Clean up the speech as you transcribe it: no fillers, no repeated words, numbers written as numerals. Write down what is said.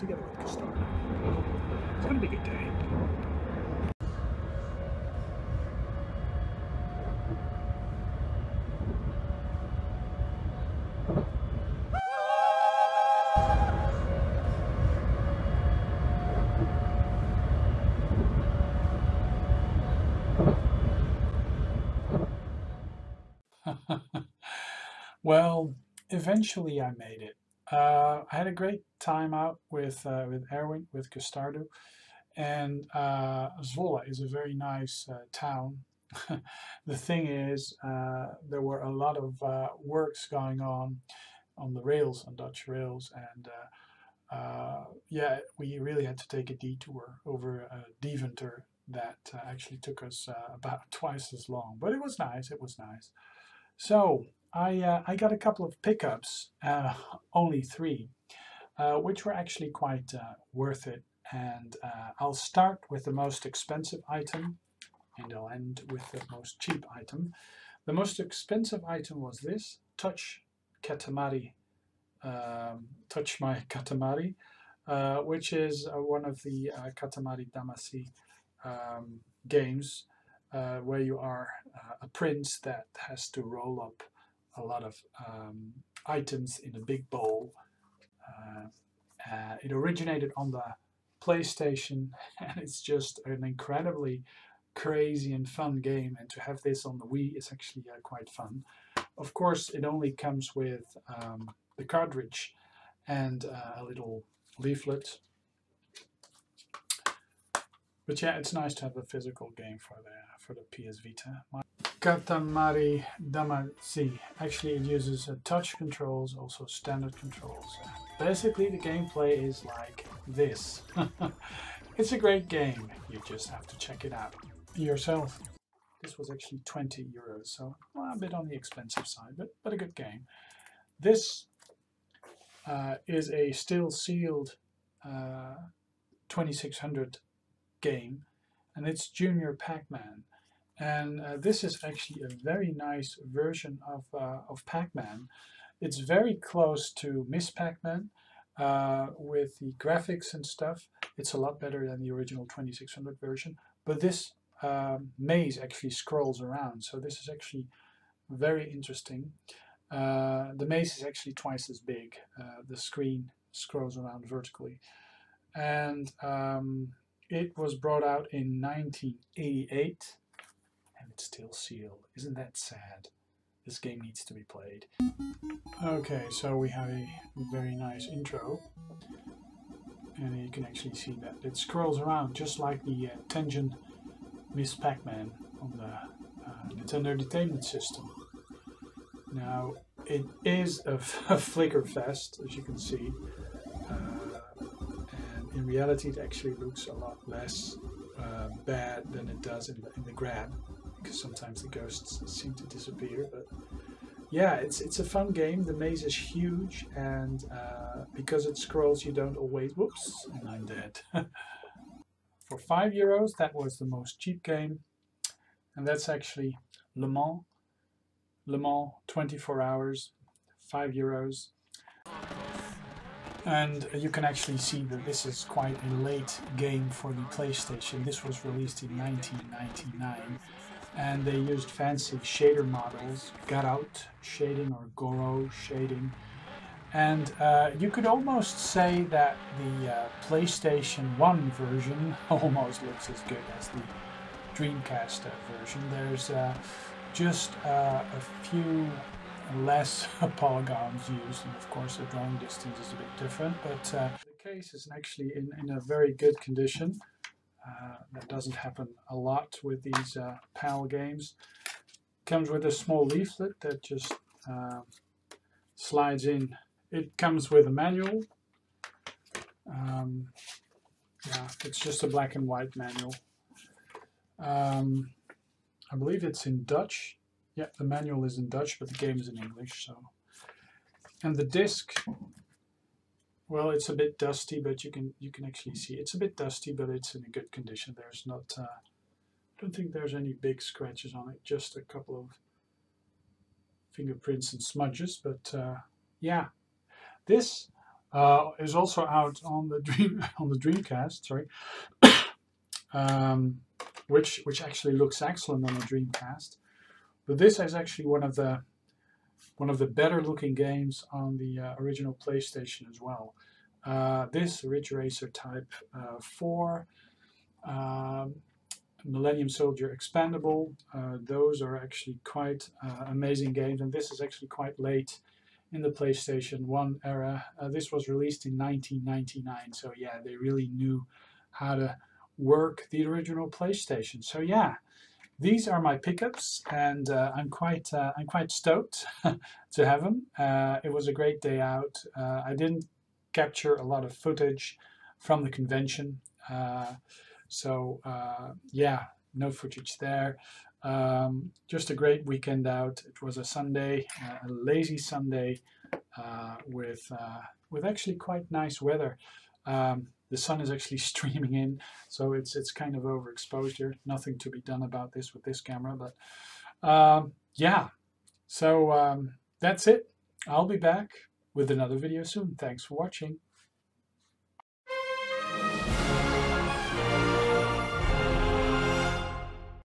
together with Custardo. It's going to be a good day. Well, eventually I made it. I had a great time out with Erwin, with Custardo, and Zwolle is a very nice town. The thing is, there were a lot of works going on the rails, on Dutch rails, and yeah, we really had to take a detour over Deventer that actually took us about twice as long, but it was nice. It was nice. So I got a couple of pickups, only three, which were actually quite worth it. And I'll start with the most expensive item, and I'll end with the most cheap item. The most expensive item was this Touch Katamari, Touch My Katamari, which is one of the Katamari Damacy games where you are a prince that has to roll up a lot of items in a big bowl. It originated on the PlayStation, and it's just an incredibly crazy and fun game, and to have this on the Wii is actually quite fun. Of course, it only comes with the cartridge and a little leaflet. But yeah, it's nice to have a physical game for the PS Vita. Katamari Damacy. Actually, it uses touch controls, also standard controls. Basically, the gameplay is like this. It's a great game. You just have to check it out yourself. This was actually 20 euros, so well, a bit on the expensive side, but a good game. This is a still sealed 2600 game, and it's Jr.Pac-man. And this is actually a very nice version of Pac-Man. It's very close to Miss Pac-Man with the graphics and stuff. It's a lot better than the original 2600 version. But this maze actually scrolls around, so this is actually very interesting. The maze is actually twice as big. The screen scrolls around vertically. And it was brought out in 1988. And it's still sealed. Isn't that sad? This game needs to be played. Okay, so we have a very nice intro. And you can actually see that it scrolls around just like the Tengen Miss Pac-Man on the Nintendo Entertainment System. Now, it is a flicker fest, as you can see. And in reality, it actually looks a lot less bad than it does in the grab, because sometimes the ghosts seem to disappear. But yeah, it's a fun game. The maze is huge, and because it scrolls, you don't always... Whoops, and I'm dead. For 5 euros, that was the most cheap game, and that's actually Lamont Lamar 24 hours, 5 euros. And you can actually see that this is quite a late game for the PlayStation. This was released in 1999, and they used fancy shader models, Garout shading or Goro shading. And you could almost say that the PlayStation 1 version almost looks as good as the Dreamcast version. There's just a few less polygons used, and of course the drawing distance is a bit different, but the case is actually in a very good condition. That doesn't happen a lot with these PAL games. Comes with a small leaflet that just slides in. It comes with a manual. Yeah, it's just a black and white manual. I believe it's in Dutch. Yeah, the manual is in Dutch, but the game is in English. So, and the disc, well, it's a bit dusty, but you can actually see it's a bit dusty, but it's in a good condition. There's not, I don't think there's any big scratches on it, just a couple of fingerprints and smudges. But yeah, this is also out on the Dreamcast. Sorry, um, which actually looks excellent on the Dreamcast. But this is actually one of the better looking games on the original PlayStation as well. This Ridge Racer Type 4, um, Millennium Soldier Expandable, those are actually quite amazing games, and this is actually quite late in the PlayStation 1 era. This was released in 1999, so yeah, they really knew how to work the original PlayStation. So yeah, these are my pickups, and I'm quite stoked to have them. It was a great day out. I didn't capture a lot of footage from the convention, yeah, no footage there. Just a great weekend out. It was a Sunday, a lazy Sunday, with actually quite nice weather. The sun is actually streaming in, so it's kind of overexposure. Nothing to be done about this with this camera, but yeah. So that's it. I'll be back with another video soon. Thanks for watching.